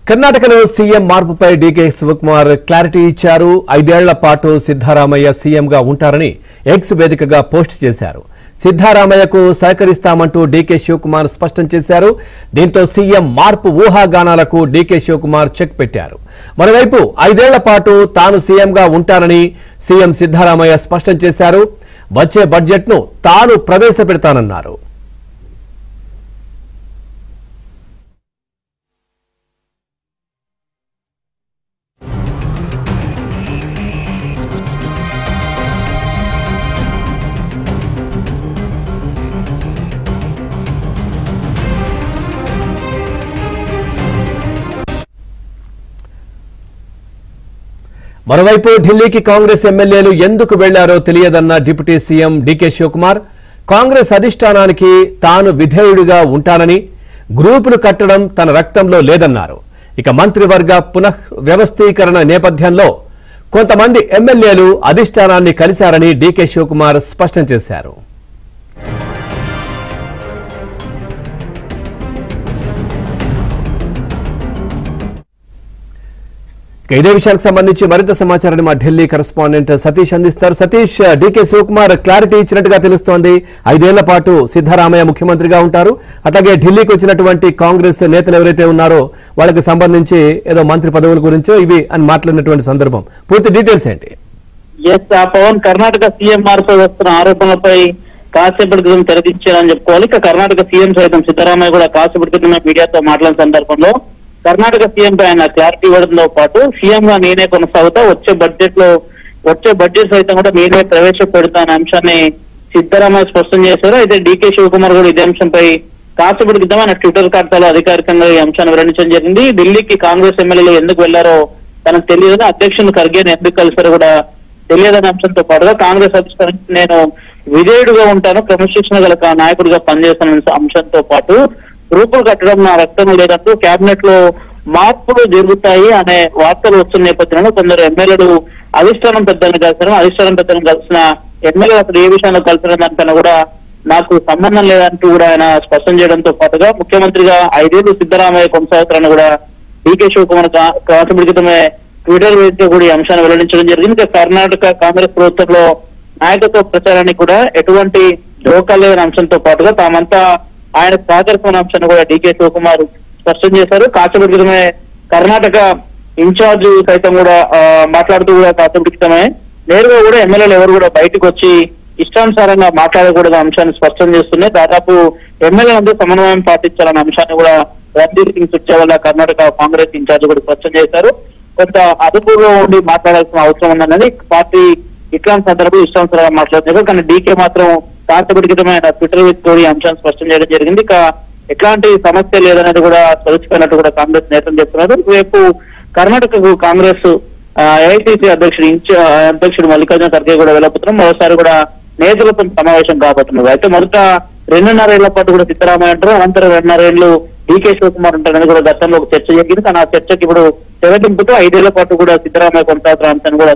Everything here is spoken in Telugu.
కర్ణాటకలో సీఎం మార్పుపై డీకే శివకుమార్ క్లారిటీ ఇచ్చారు. 5 ఏళ్ల పాటు సిద్ధారామయ్య సీఎంగా ఉంటారని ఎక్స్ వేదికగా పోస్ట్ చేశారు. సిద్ధారామయ్యకు సహకరిస్తామంటూ డీకే శివకుమార్ స్పష్టం చేశారు. దీంతో సీఎం మార్పు ఊహాగానాలకు డీకే శివకుమార్ చెక్ పెట్టారు. మరోవైపు 5 ఏళ్ల పాటు తాను సీఎంగా ఉంటానని సీఎం సిద్ధారామయ్య స్పష్టం చేశారు. వచ్చే బడ్జెట్ను తాను ప్రవేశపెడతానన్నారు. మరోవైపు ఢిల్లీకి కాంగ్రెస్ ఎమ్మెల్యేలు ఎందుకు వెళ్లారో తెలియదన్న deputy CM D K Shivakumar Congress అధిష్టానానికి తాను విధేయుడిగా ఉంటానని, గ్రూపులు కట్టడం తన రక్తంలో లేదన్నారు. ఇక మంత్రివర్గ పునః వ్యవస్థీకరణ నేపథ్యంలో కొంతమంది ఎమ్మెల్యేలు అధిష్టానాన్ని కలిశారని డీకే శివకుమార్ స్పష్టం చేశారు. ఇదే విషయానికి సంబంధించి మరింత సమాచారాన్ని మా ఢిల్లీ కరెస్పాండెంట్ సతీష్ అందిస్తారు. సతీష్, డీకే శివకుమార్ క్లారిటీ ఇచ్చినట్టుగా తెలుస్తోంది. 5 ఏళ్ల పాటు సిద్ధారామయ్య ముఖ్యమంత్రిగా ఉంటారు. అట్లాగే ఢిల్లీకి వచ్చినటువంటి కాంగ్రెస్ నేతలు ఎవరైతే ఉన్నారో వాళ్ళకి సంబంధించి ఏదో మంత్రి పదవుల గురించో ఇవి అని మాట్లాడినటువంటి సందర్భం. పూర్తి డీటెయిల్స్ ఏంటి? పవన్, కర్ణాటక సీఎం మార్పు వస్తున్న ఆరోపణలపై కాసేపటి క్రితం తెరదించారని చెప్పుకోవాలి. ఇక కర్ణాటక సీఎం సైతం సిద్ధరామయ్య కూడా కాసేపటి క్రితమే మీడియాతో మాట్లాడిన సందర్భంలో కర్ణాటక సీఎం పై ఆయన క్లారిటీ ఇవ్వడంతో పాటు సీఎం గా నేనే కొనసాగుతా, వచ్చే బడ్జెట్ సైతం కూడా నేనే ప్రవేశపెడతానే అంశాన్ని సిద్ధరామయ్య స్పష్టం చేశారు. అయితే డీకే శివకుమార్ కూడా ఇదే అంశంపై కాసేపటి క్రితం ఆయన ట్విట్టర్ ఖాతాలో అధికారికంగా ఈ అంశాన్ని వెల్లడించడం జరిగింది. ఢిల్లీకి కాంగ్రెస్ ఎమ్మెల్యేలు ఎందుకు వెళ్లారో తనకు తెలియదు, అధ్యక్షుడు ఖర్గేని ఎందుకు కలిసారో కూడా తెలియదనే అంశంతో పాటుగా కాంగ్రెస్ అధిష్టానానికి నేను విధేయుడుగా ఉంటాను, క్రమశిక్షణ గల నాయకుడిగా పనిచేస్తానన్న అంశంతో పాటు గ్రూపులు కట్టడం నా రక్తం లేదంటూ కేబినెట్ లో మార్పులు జరుగుతాయి అనే వార్తలు వస్తున్న నేపథ్యంలో కొందరు ఎమ్మెల్యేలు అధిష్టానం పెద్దలను కలిసిన ఎమ్మెల్యేలు అసలు ఏ విషయంలో కలిసిన దానిపైన కూడా నాకు సంబంధం లేదంటూ కూడా ఆయన స్పష్టం చేయడంతో పాటుగా ముఖ్యమంత్రిగా 5 ఏళ్లు సిద్ధరామయ్య కొనసాగుతారని కూడా డీకే శివకుమార్ కాసేపటి క్రితమే ట్విట్టర్ వేదికగా కూడా ఈ అంశాన్ని వెల్లడించడం జరిగింది. కర్ణాటక కాంగ్రెస్ ప్రభుత్వంలో నాయకత్వ ప్రచారానికి కూడా ఎటువంటి ధోకా లేదనే అంశంతో పాటుగా తామంతా ఆయన సహకరిస్తున్న అంశాన్ని కూడా డీకే శివకుమార్ స్పష్టం చేశారు. కాసేపటి క్రితమే కర్ణాటక ఇన్ఛార్జ్ సైతం కూడా మాట్లాడుతూ కూడా కాసేపటి క్రితమే నేరుగా కూడా ఎమ్మెల్యేలు ఎవరు కూడా బయటకు వచ్చి ఇష్టానుసారంగా మాట్లాడకూడదు అంశాన్ని స్పష్టం చేస్తున్నాయి. దాదాపు ఎమ్మెల్యేలందరూ సమన్వయం పాటించాలన్న అంశాన్ని కూడా రణ్దీప్ సింగ్ సుర్జేవాలా కర్ణాటక కాంగ్రెస్ ఇన్ఛార్జ్ కూడా స్పష్టం చేశారు. కొంత అదుపులో ఉండి మాట్లాడాల్సిన అవసరం ఉందన్నది పార్టీ ఇట్లాంటి సందర్భంలో ఇష్టానుసారంగా మాట్లాడుతున్నారు. కానీ డీకే మాత్రం కాసేపటి క్రితమే ఆయన ట్విట్టర్ వేదికగా ఈ అంశాన్ని స్పష్టం చేయడం జరిగింది. ఇక ఎట్లాంటి సమస్య లేదనేది కూడా తొలచిపోయినట్టు కూడా కాంగ్రెస్ నేతలు చెప్తున్నారు. రేపు కర్ణాటకకు కాంగ్రెస్ ఏఐసీసీ అధ్యక్షుడు మల్లికార్జున ఖర్గే కూడా వెళ్ళబోతున్నారు. మరోసారి కూడా నేతలతో సమావేశం కాబోతున్నారు. అయితే మొదట 2.5 ఏళ్ల పాటు కూడా సిద్ధరామయ్య అంటారు, అనంతరం 2.5 ఏళ్లు డీకే శివకుమార్ ఉంటారని కూడా గతంలో ఒక చర్చ జరిగింది. కానీ ఆ చర్చకి ఇప్పుడు తెరదింపుతో 5 ఏళ్ల పాటు కూడా సిద్ధరామయ్య కొనసాగుతున్న అంశాన్ని కూడా